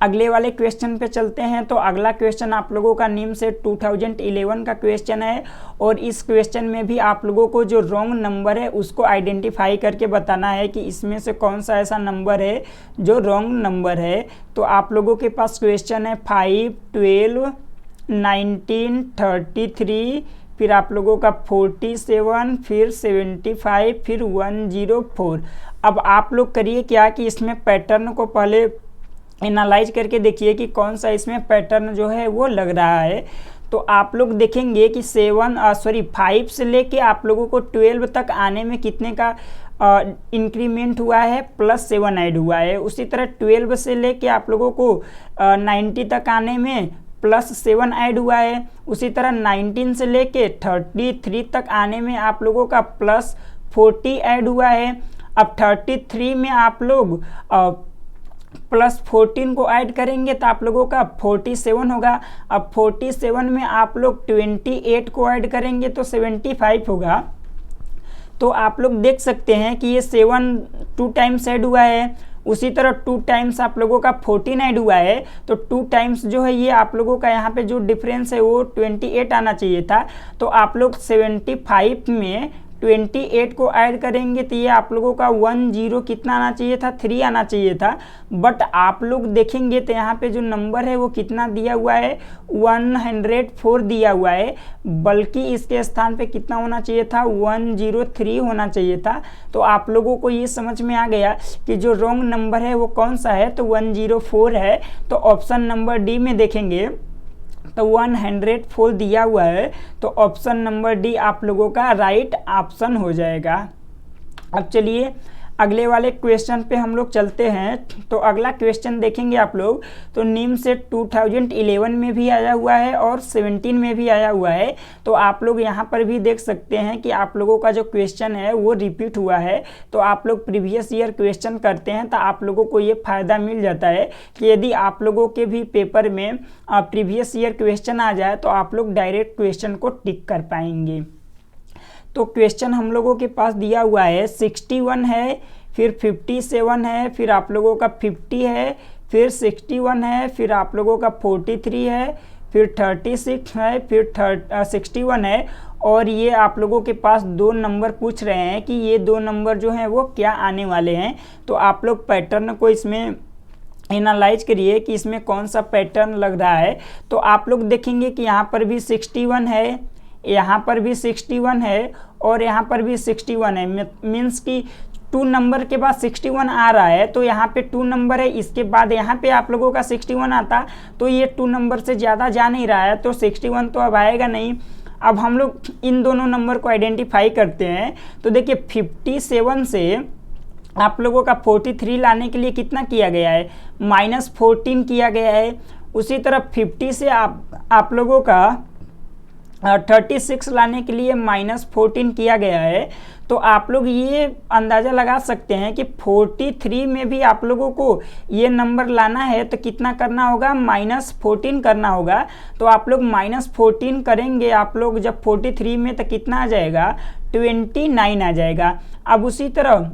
अगले वाले क्वेश्चन पे चलते हैं। तो अगला क्वेश्चन आप लोगों का निम्न से 2011 का क्वेश्चन है और इस क्वेश्चन में भी आप लोगों को जो रॉन्ग नंबर है उसको आइडेंटिफाई करके बताना है कि इसमें से कौन सा ऐसा नंबर है जो रॉन्ग नंबर है। तो आप लोगों के पास क्वेश्चन है 5, 12, 19, 33, फिर आप लोगों का 47, फिर 75, फिर 104। अब आप लोग करिए क्या कि इसमें पैटर्न को पहले एनालाइज करके देखिए कि कौन सा इसमें पैटर्न जो है वो लग रहा है। तो आप लोग देखेंगे कि 5 से लेके आप लोगों को 12 तक आने में कितने का इंक्रीमेंट हुआ है, प्लस 7 ऐड हुआ है। उसी तरह 12 से लेके आप लोगों को 90 तक आने में प्लस 7 ऐड हुआ है। उसी तरह 19 से लेके 33 तक आने में आप लोगों का प्लस 40 ऐड हुआ है। अब 33 में आप लोग प्लस 14 को ऐड करेंगे तो आप लोगों का 47 होगा। अब 47 में आप लोग 28 को ऐड करेंगे तो 75 होगा। तो आप लोग देख सकते हैं कि ये 7 2 टाइम्स ऐड हुआ है। उसी तरह 2 टाइम्स आप लोगों का 14 ऐड हुआ है। तो 2 टाइम्स जो है ये आप लोगों का यहाँ पे जो डिफरेंस है वो 28 आना चाहिए था। तो आप लोग 75 में 28 को ऐड करेंगे तो ये आप लोगों का 10 कितना आना चाहिए था, 3 आना चाहिए था। बट आप लोग देखेंगे तो यहाँ पे जो नंबर है वो कितना दिया हुआ है, 104 दिया हुआ है। बल्कि इसके स्थान पे कितना होना चाहिए था, 103 होना चाहिए था। तो आप लोगों को ये समझ में आ गया कि जो रॉन्ग नंबर है वो कौन सा है, तो 104 है। तो ऑप्शन नंबर डी में देखेंगे तो 104 दिया हुआ है, तो ऑप्शन नंबर डी आप लोगों का राइट ऑप्शन हो जाएगा। अब चलिए अगले वाले क्वेश्चन पे हम लोग चलते हैं। तो अगला क्वेश्चन देखेंगे आप लोग, तो निम्न से 2011 में भी आया हुआ है और 17 में भी आया हुआ है। तो आप लोग यहाँ पर भी देख सकते हैं कि आप लोगों का जो क्वेश्चन है वो रिपीट हुआ है। तो आप लोग प्रीवियस ईयर क्वेश्चन करते हैं तो आप लोगों को ये फ़ायदा मिल जाता है कि यदि आप लोगों के भी पेपर में प्रीवियस ईयर क्वेश्चन आ जाए तो आप लोग डायरेक्ट क्वेश्चन को टिक कर पाएंगे। तो क्वेश्चन हम लोगों के पास दिया हुआ है 61 है, फिर 57 है, फिर आप लोगों का 50 है, फिर 61 है, फिर आप लोगों का 43 है, फिर 36 है, फिर 61 है। और ये आप लोगों के पास दो नंबर पूछ रहे हैं कि ये दो नंबर जो हैं वो क्या आने वाले हैं। तो आप लोग पैटर्न को इसमें एनालाइज करिए कि इसमें कौन सा पैटर्न लग रहा है। तो आप लोग देखेंगे कि यहाँ पर भी 61 है, यहाँ पर भी 61 है और यहाँ पर भी 61 है। मीन्स कि 2 नंबर के बाद 61 आ रहा है, तो यहाँ पे 2 नंबर है, इसके बाद यहाँ पे आप लोगों का 61 आता, तो ये 2 नंबर से ज़्यादा जा नहीं रहा है, तो 61 तो अब आएगा नहीं। अब हम लोग इन दोनों नंबर को आइडेंटिफाई करते हैं। तो देखिए 57 से आप लोगों का 43 लाने के लिए कितना किया गया है, -14 किया गया है। उसी तरह 50 से आप लोगों का 36 लाने के लिए -14 किया गया है। तो आप लोग ये अंदाज़ा लगा सकते हैं कि 43 में भी आप लोगों को ये नंबर लाना है तो कितना करना होगा, -14 करना होगा। तो आप लोग -14 करेंगे आप लोग जब 43 में, तो कितना आ जाएगा, 29 आ जाएगा। अब उसी तरह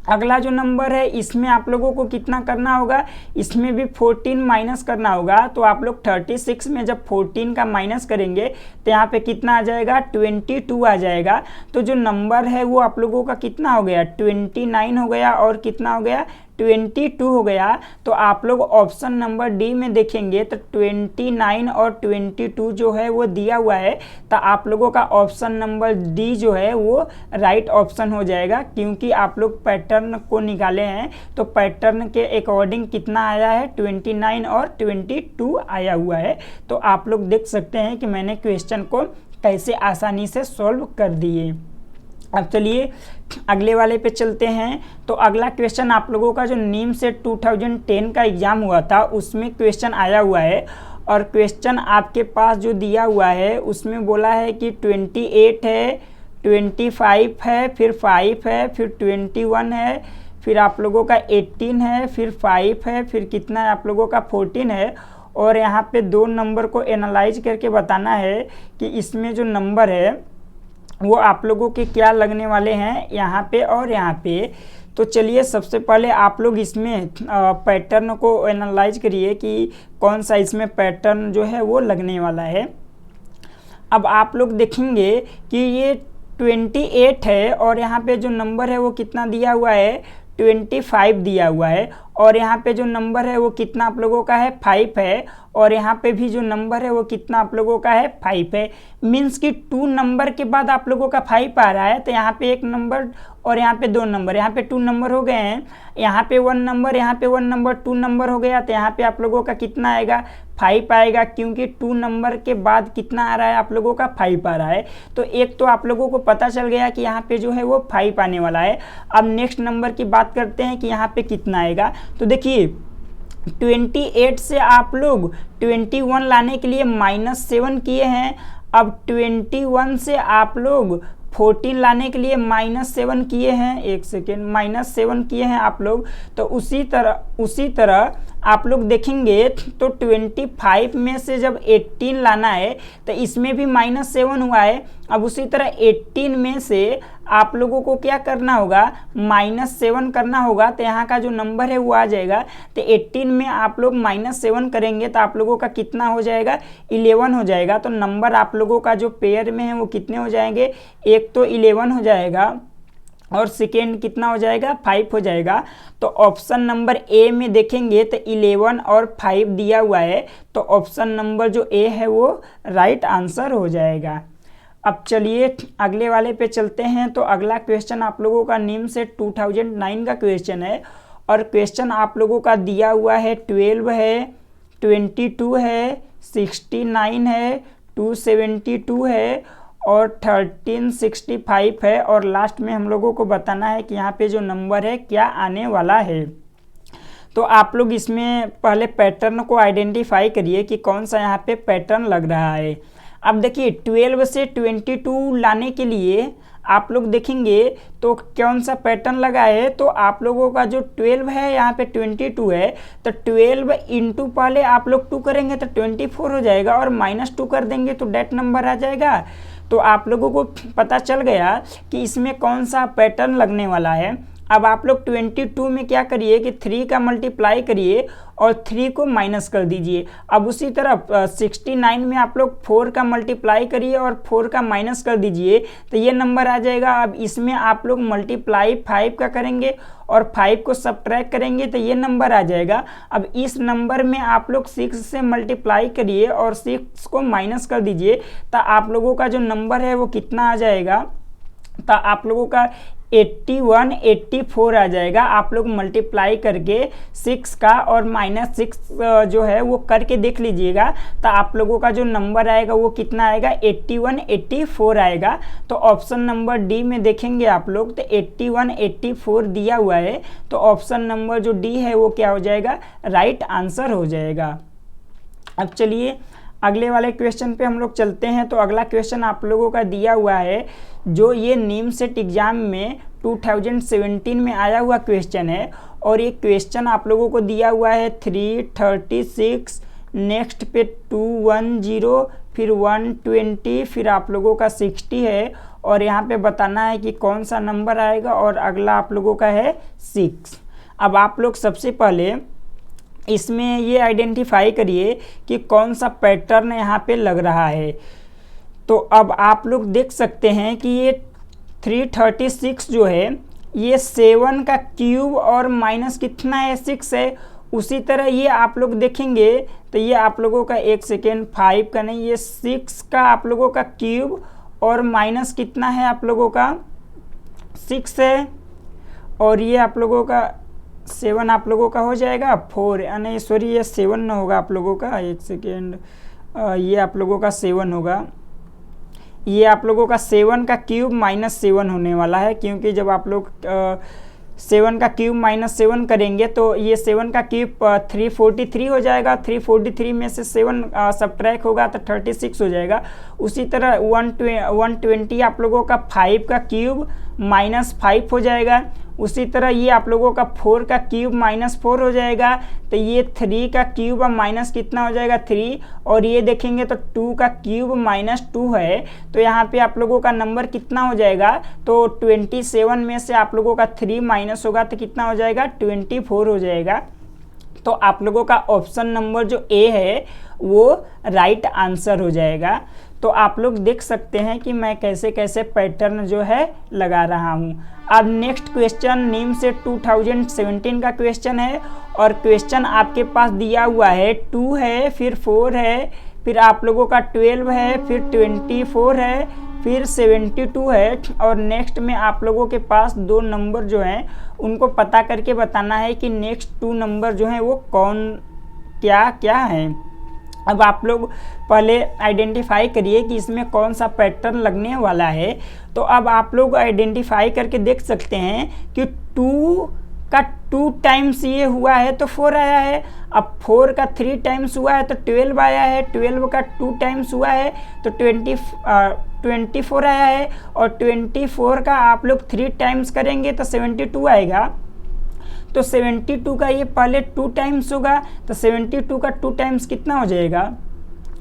अगला जो नंबर है इसमें आप लोगों को कितना करना होगा, इसमें भी 14 माइनस करना होगा। तो आप लोग 36 में जब 14 का माइनस करेंगे तो यहाँ पे कितना आ जाएगा, 22 आ जाएगा। तो जो नंबर है वो आप लोगों का कितना हो गया, 29 हो गया और कितना हो गया, 22 हो गया। तो आप लोग ऑप्शन नंबर डी में देखेंगे तो 29 और 22 जो है वो दिया हुआ है। तो आप लोगों का ऑप्शन नंबर डी जो है वो राइट ऑप्शन हो जाएगा, क्योंकि आप लोग पैटर्न को निकाले हैं। तो पैटर्न के अकॉर्डिंग कितना आया है, 29 और 22 आया हुआ है। तो आप लोग देख सकते हैं कि मैंने क्वेश्चन को कैसे आसानी से सॉल्व कर दिए। अब चलिए अगले वाले पे चलते हैं। तो अगला क्वेश्चन आप लोगों का जो नीम से 2010 का एग्ज़ाम हुआ था उसमें क्वेश्चन आया हुआ है। और क्वेश्चन आपके पास जो दिया हुआ है उसमें बोला है कि 28 है, 25 है, फिर 5 है, फिर 21 है, फिर आप लोगों का 18 है, फिर 5 है, फिर कितना है आप लोगों का 14 है। और यहाँ पे दो नंबर को एनालाइज करके बताना है कि इसमें जो नंबर है वो आप लोगों के क्या लगने वाले हैं, यहाँ पे और यहाँ पे। तो चलिए सबसे पहले आप लोग इसमें पैटर्न को एनालाइज करिए कि कौन सा इसमें पैटर्न जो है वो लगने वाला है। अब आप लोग देखेंगे कि ये 28 है और यहाँ पे जो नंबर है वो कितना दिया हुआ है, 25 दिया हुआ है। और यहाँ पे जो नंबर है वो कितना आप लोगों का है, 5 है। और यहाँ पे भी जो नंबर है वो कितना आप लोगों का है, 5 है। मीन्स कि 2 नंबर के बाद आप लोगों का 5 आ रहा है। तो यहाँ पे एक नंबर और यहाँ पे 2 नंबर, यहाँ पे 2 नंबर हो गए हैं, यहाँ पे 1 नंबर, यहाँ पे 1 नंबर, 2 नंबर हो गया। तो यहाँ पे आप लोगों का कितना आएगा, 5 आएगा, क्योंकि 2 नंबर के बाद कितना आ रहा है आप लोगों का, 5 आ रहा है। तो एक तो आप लोगों को पता चल गया कि यहाँ पे जो है वो 5 आने वाला है। अब नेक्स्ट नंबर की बात करते हैं कि यहाँ पे कितना आएगा। तो देखिए 28 से आप लोग 21 लाने के लिए -7 किए हैं। अब 21 से आप लोग 14 लाने के लिए -7 किए हैं, एक सेकेंड, -7 किए हैं आप लोग। तो उसी तरह आप लोग देखेंगे तो 25 में से जब 18 लाना है तो इसमें भी -7 हुआ है। अब उसी तरह 18 में से आप लोगों को क्या करना होगा, -7 करना होगा। तो यहाँ का जो नंबर है वो आ जाएगा। तो 18 में आप लोग -7 करेंगे तो आप लोगों का कितना हो जाएगा, 11 हो जाएगा। तो नंबर आप लोगों का जो पेयर में है वो कितने हो जाएंगे, एक तो 11 हो जाएगा और सेकेंड कितना हो जाएगा, 5 हो जाएगा। तो ऑप्शन नंबर ए में देखेंगे तो 11 और 5 दिया हुआ है। तो ऑप्शन नंबर जो ए है वो राइट आंसर हो जाएगा। अब चलिए अगले वाले पे चलते हैं। तो अगला क्वेश्चन आप लोगों का निम्न से 2009 का क्वेश्चन है। और क्वेश्चन आप लोगों का दिया हुआ है 12 है, 22 है, 69 है, 272 है और 1365 है। और लास्ट में हम लोगों को बताना है कि यहाँ पे जो नंबर है क्या आने वाला है। तो आप लोग इसमें पहले पैटर्न को आइडेंटिफाई करिए कि कौन सा यहाँ पे पैटर्न लग रहा है। अब देखिए 12 से 22 लाने के लिए आप लोग देखेंगे तो कौन सा पैटर्न लगा है। तो आप लोगों का जो 12 है यहाँ पे 22 है, तो 12 इंटू पहले आप लोग 2 करेंगे तो 24 हो जाएगा और -2 कर देंगे तो डेट नंबर आ जाएगा। तो आप लोगों को पता चल गया कि इसमें कौन सा पैटर्न लगने वाला है। अब आप लोग 22 में क्या करिए कि 3 का मल्टीप्लाई करिए और 3 को माइनस कर दीजिए। अब उसी तरह 69 में आप लोग 4 का मल्टीप्लाई करिए और 4 का माइनस कर दीजिए तो ये नंबर आ जाएगा। अब इसमें आप लोग मल्टीप्लाई 5 का करेंगे और 5 को सब्ट्रैक्ट करेंगे तो ये नंबर आ जाएगा। अब इस नंबर में आप लोग 6 से मल्टीप्लाई करिए और 6 को माइनस कर दीजिए तो आप लोगों का जो नंबर है वो कितना आ जाएगा, तो आप लोगों का 81 84 आ जाएगा। आप लोग मल्टीप्लाई करके 6 का और -6 जो है वो करके देख लीजिएगा तो आप लोगों का जो नंबर आएगा वो कितना आएगा, 81 84 आएगा। तो ऑप्शन नंबर डी में देखेंगे आप लोग तो 81 84 दिया हुआ है, तो ऑप्शन नंबर जो डी है वो क्या हो जाएगा, राइट आंसर हो जाएगा। अब चलिए अगले वाले क्वेश्चन पे हम लोग चलते हैं। तो अगला क्वेश्चन आप लोगों का दिया हुआ है, जो ये नीम सेट एग्जाम में 2017 में आया हुआ क्वेश्चन है और ये क्वेश्चन आप लोगों को दिया हुआ है 336, नेक्स्ट पे 210, फिर 120, फिर आप लोगों का 60 है और यहाँ पे बताना है कि कौन सा नंबर आएगा और अगला आप लोगों का है 6। अब आप लोग सबसे पहले इसमें ये आइडेंटिफाई करिए कि कौन सा पैटर्न यहाँ पे लग रहा है। तो अब आप लोग देख सकते हैं कि ये 336 जो है ये 7 का क्यूब और माइनस कितना है, 6 है। उसी तरह ये आप लोग देखेंगे तो ये आप लोगों का 1 सेकेंड 5 का नहीं, ये 6 का आप लोगों का क्यूब और माइनस कितना है आप लोगों का 6 है और ये आप लोगों का 7 आप लोगों का हो जाएगा 4, नहीं सॉरी ये 7 ना होगा आप लोगों का, 1 सेकेंड, ये आप लोगों का 7 होगा। ये आप लोगों का 7 का क्यूब -7 होने वाला है, क्योंकि जब आप लोग 7 का क्यूब -7 करेंगे तो ये 7 का क्यूब 343 हो जाएगा। 343 में से 7 सब्ट्रैक्ट होगा तो 36 हो जाएगा। उसी तरह 120 आप लोगों का 5 का क्यूब -5 हो जाएगा। उसी तरह ये आप लोगों का 4 का क्यूब -4 हो जाएगा, तो ये 3 का क्यूब और माइनस कितना हो जाएगा 3, और ये देखेंगे तो 2 का क्यूब -2 है, तो यहाँ पे आप लोगों का नंबर कितना हो जाएगा, तो 27 में से आप लोगों का 3 माइनस होगा तो कितना हो जाएगा 24 हो जाएगा। तो आप लोगों का ऑप्शन नंबर जो ए है वो राइट आंसर हो जाएगा। तो आप लोग देख सकते हैं कि मैं कैसे कैसे पैटर्न जो है लगा रहा हूँ। अब नेक्स्ट क्वेश्चन नीम से 2017 का क्वेश्चन है और क्वेश्चन आपके पास दिया हुआ है 2 है, फिर 4 है, फिर आप लोगों का 12 है, फिर 24 है, फिर 72 है और नेक्स्ट में आप लोगों के पास 2 नंबर जो हैं उनको पता करके बताना है कि नेक्स्ट 2 नंबर जो हैं वो कौन क्या क्या हैं। अब आप लोग पहले आइडेंटिफाई करिए कि इसमें कौन सा पैटर्न लगने वाला है। तो अब आप लोग आइडेंटिफाई करके देख सकते हैं कि 2 का 2 टाइम्स ये हुआ है तो 4 आया है। अब 4 का 3 टाइम्स हुआ है तो 12 आया है। 12 का 2 टाइम्स हुआ है तो 24 आया है, और 24 का आप लोग 3 टाइम्स करेंगे तो 72 आएगा। तो 72 का ये पहले 2 टाइम्स होगा, तो 72 का 2 टाइम्स कितना हो जाएगा,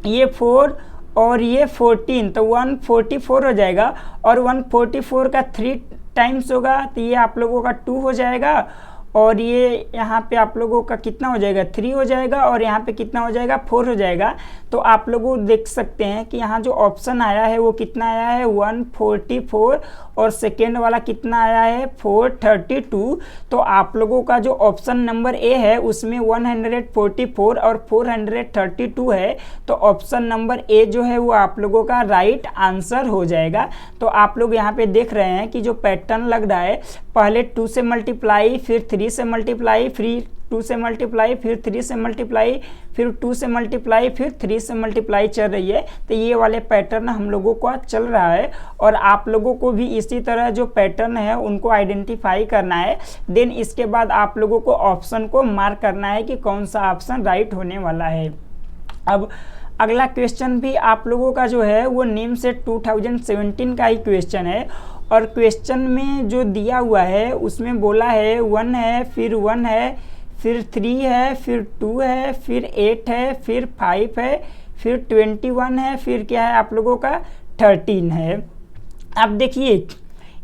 ये 4 और ये 14, तो 144 हो जाएगा। और 144 का 3 टाइम्स होगा तो ये आप लोगों का 2 हो जाएगा, और ये यहाँ पे आप लोगों का कितना हो जाएगा 3 हो जाएगा, और यहाँ पे कितना हो जाएगा 4 हो जाएगा। तो आप लोग देख सकते हैं कि यहाँ जो ऑप्शन आया है वो कितना आया है 144, और सेकेंड वाला कितना आया है 432। तो आप लोगों का जो ऑप्शन नंबर ए है उसमें 144 और 432 है, तो ऑप्शन नंबर ए जो है वो आप लोगों का राइट आंसर हो जाएगा। तो आप लोग यहाँ पे देख रहे हैं कि जो पैटर्न लग रहा है, पहले 2 से मल्टीप्लाई, फिर 3 से मल्टीप्लाई, फिर 2 से मल्टीप्लाई, फिर 3 से मल्टीप्लाई, फिर 2 से मल्टीप्लाई, फिर 3 से मल्टीप्लाई चल रही है। तो ये वाले पैटर्न हम लोगों का चल रहा है और आप लोगों को भी इसी तरह जो पैटर्न है उनको आइडेंटिफाई करना है। देन इसके बाद आप लोगों को ऑप्शन को मार्क करना है कि कौन सा ऑप्शन राइट होने वाला है। अब अगला क्वेश्चन भी आप लोगों का जो है वो नेम से 2017 का ही क्वेश्चन है और क्वेश्चन में जो दिया हुआ है उसमें बोला है 1 है, फिर 1 है, फिर 3 है, फिर 2 है, फिर 8 है, फिर 5 है, फिर 21 है, फिर क्या है आप लोगों का 13 है। अब देखिए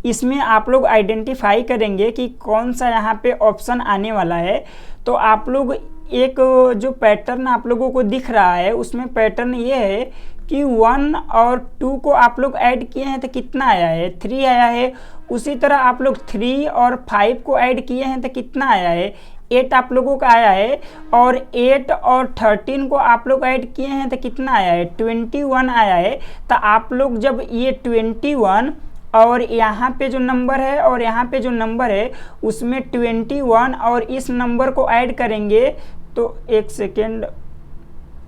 इसमें आप लोग आइडेंटिफाई करेंगे कि कौन सा यहाँ पे ऑप्शन आने वाला है। तो आप लोग एक जो पैटर्न आप लोगों को दिख रहा है उसमें पैटर्न ये है कि 1 और 2 को आप लोग ऐड किए हैं तो कितना आया है, 3 आया है। उसी तरह आप लोग 3 और 5 को ऐड किए हैं तो कितना आया है, 8 आप लोगों का आया है। और 8 और 13 को आप लोग ऐड किए हैं तो कितना आया है, 21 आया है। तो आप लोग जब ये 21 और यहाँ पे जो नंबर है और यहाँ पे जो नंबर है उसमें 21 और इस नंबर को ऐड करेंगे तो एक सेकेंड,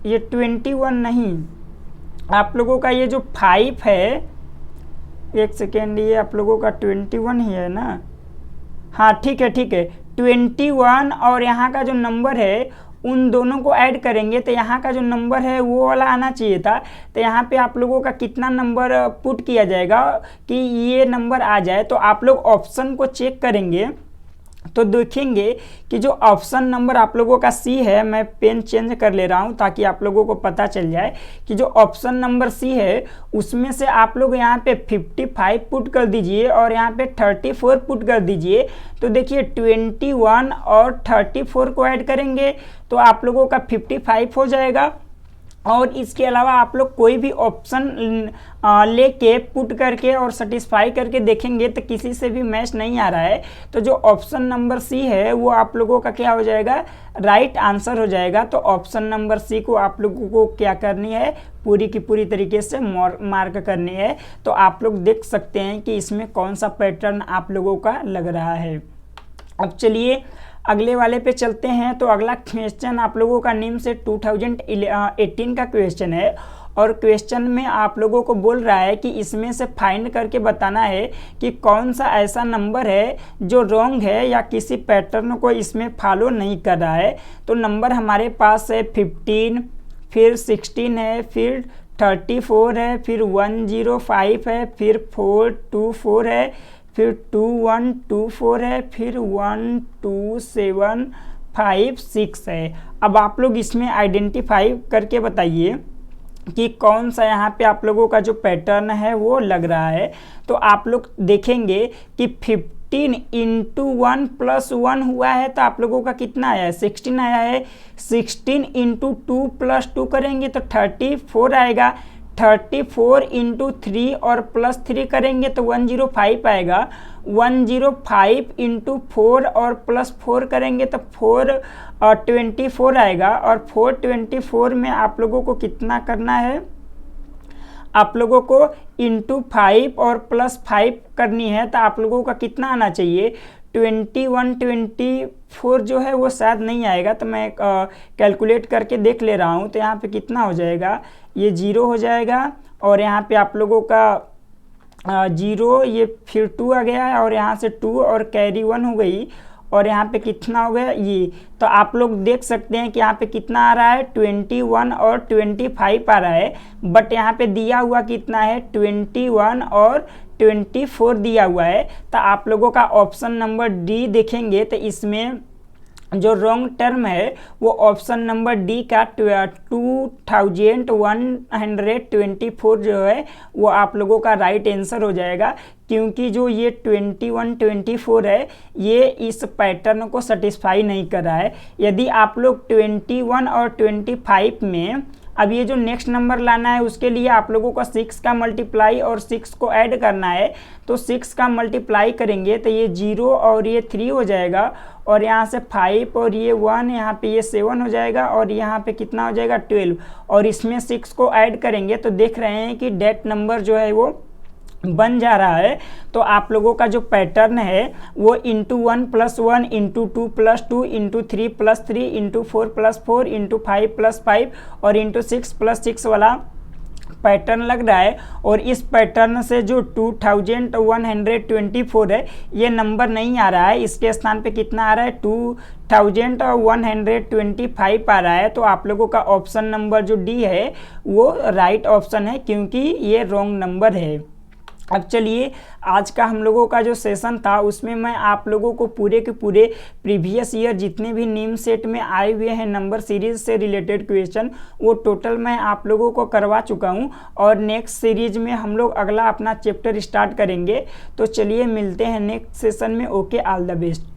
ये 21 नहीं, आप लोगों का ये जो 5 है, एक सेकेंड, ये आप लोगों का 21 ही है ना, हाँ ठीक है 21 और यहाँ का जो नंबर है उन दोनों को ऐड करेंगे तो यहाँ का जो नंबर है वो वाला आना चाहिए था। तो यहाँ पे आप लोगों का कितना नंबर पुट किया जाएगा कि ये नंबर आ जाए। तो आप लोग ऑप्शन को चेक करेंगे तो देखेंगे कि जो ऑप्शन नंबर आप लोगों का सी है, मैं पेन चेंज कर ले रहा हूं ताकि आप लोगों को पता चल जाए कि जो ऑप्शन नंबर सी है उसमें से आप लोग यहाँ पे 55 पुट कर दीजिए और यहाँ पे 34 पुट कर दीजिए। तो देखिए 21 और 34 को ऐड करेंगे तो आप लोगों का 55 हो जाएगा। और इसके अलावा आप लोग कोई भी ऑप्शन लेके पुट करके और सेटिस्फाई करके देखेंगे तो किसी से भी मैच नहीं आ रहा है। तो जो ऑप्शन नंबर सी है वो आप लोगों का क्या हो जाएगा, राइट आंसर हो जाएगा। तो ऑप्शन नंबर सी को आप लोगों को क्या करनी है, पूरी की पूरी तरीके से मार्क करनी है। तो आप लोग देख सकते हैं कि इसमें कौन सा पैटर्न आप लोगों का लग रहा है। अब चलिए अगले वाले पे चलते हैं। तो अगला क्वेश्चन आप लोगों का नेम से 2018 का क्वेश्चन है और क्वेश्चन में आप लोगों को बोल रहा है कि इसमें से फाइंड करके बताना है कि कौन सा ऐसा नंबर है जो रॉन्ग है या किसी पैटर्न को इसमें फॉलो नहीं कर रहा है। तो नंबर हमारे पास है 15, फिर 16 है, फिर 34 है, फिर 105 है, फिर 424 है, फिर 2124 है, फिर 12756 है। अब आप लोग इसमें आइडेंटिफाई करके बताइए कि कौन सा यहाँ पे आप लोगों का जो पैटर्न है वो लग रहा है। तो आप लोग देखेंगे कि 15 इंटू 1 प्लस 1 हुआ है तो आप लोगों का कितना आया है, 16 आया है। 16 इंटू 2 प्लस 2 करेंगे तो 34 आएगा। 34 इंटू 3 और प्लस 3 करेंगे तो 105 आएगा। 105 इंटू 4 और प्लस 4 करेंगे तो 424 आएगा। और 424 में आप लोगों को कितना करना है, आप लोगों को इंटू 5 और प्लस 5 करनी है। तो आप लोगों का कितना आना चाहिए, 2124 जो है वो शायद नहीं आएगा। तो मैं कैलकुलेट करके देख ले रहा हूँ। तो यहाँ पे कितना हो जाएगा, ये 0 हो जाएगा और यहाँ पे आप लोगों का 0, ये फिर 2 आ गया है और यहाँ से 2 और कैरी 1 हो गई और यहाँ पे कितना हो गया ये। तो आप लोग देख सकते हैं कि यहाँ पे कितना आ रहा है, 21 और 25 आ रहा है। बट यहाँ पे दिया हुआ कितना है, 21 और 24 दिया हुआ है। तो आप लोगों का ऑप्शन नंबर डी देखेंगे तो इसमें जो रॉन्ग टर्म है वो ऑप्शन नंबर डी का 2124 जो है वो आप लोगों का राइट आंसर हो जाएगा। क्योंकि जो ये 2124 है ये इस पैटर्न को सेटिस्फाई नहीं कर रहा है। यदि आप लोग 21 और 25 में अब ये जो नेक्स्ट नंबर लाना है उसके लिए आप लोगों को 6 का मल्टीप्लाई और 6 को ऐड करना है। तो 6 का मल्टीप्लाई करेंगे तो ये 0 और ये 3 हो जाएगा और यहाँ से 5 और ये 1, यहाँ पे ये 7 हो जाएगा और यहाँ पे कितना हो जाएगा 12 और इसमें 6 को ऐड करेंगे तो देख रहे हैं कि डेट नंबर जो है वो बन जा रहा है। तो आप लोगों का जो पैटर्न है वो into 1+1 into 2+2 into 3+3 into 4+4 into 5+5 और इंटू 6+6 वाला पैटर्न लग रहा है। और इस पैटर्न से जो 2124 है ये नंबर नहीं आ रहा है, इसके स्थान पे कितना आ रहा है 2125 आ रहा है। तो आप लोगों का ऑप्शन नंबर जो डी है वो राइट ऑप्शन है, क्योंकि ये रॉन्ग नंबर है। अब चलिए आज का हम लोगों का जो सेशन था उसमें मैं आप लोगों को पूरे के पूरे प्रीवियस ईयर जितने भी निम्न सेट में आए हुए हैं नंबर सीरीज से रिलेटेड क्वेश्चन वो टोटल मैं आप लोगों को करवा चुका हूं। और नेक्स्ट सीरीज में हम लोग अगला अपना चैप्टर स्टार्ट करेंगे। तो चलिए मिलते हैं नेक्स्ट सेशन में। Okay, all the best.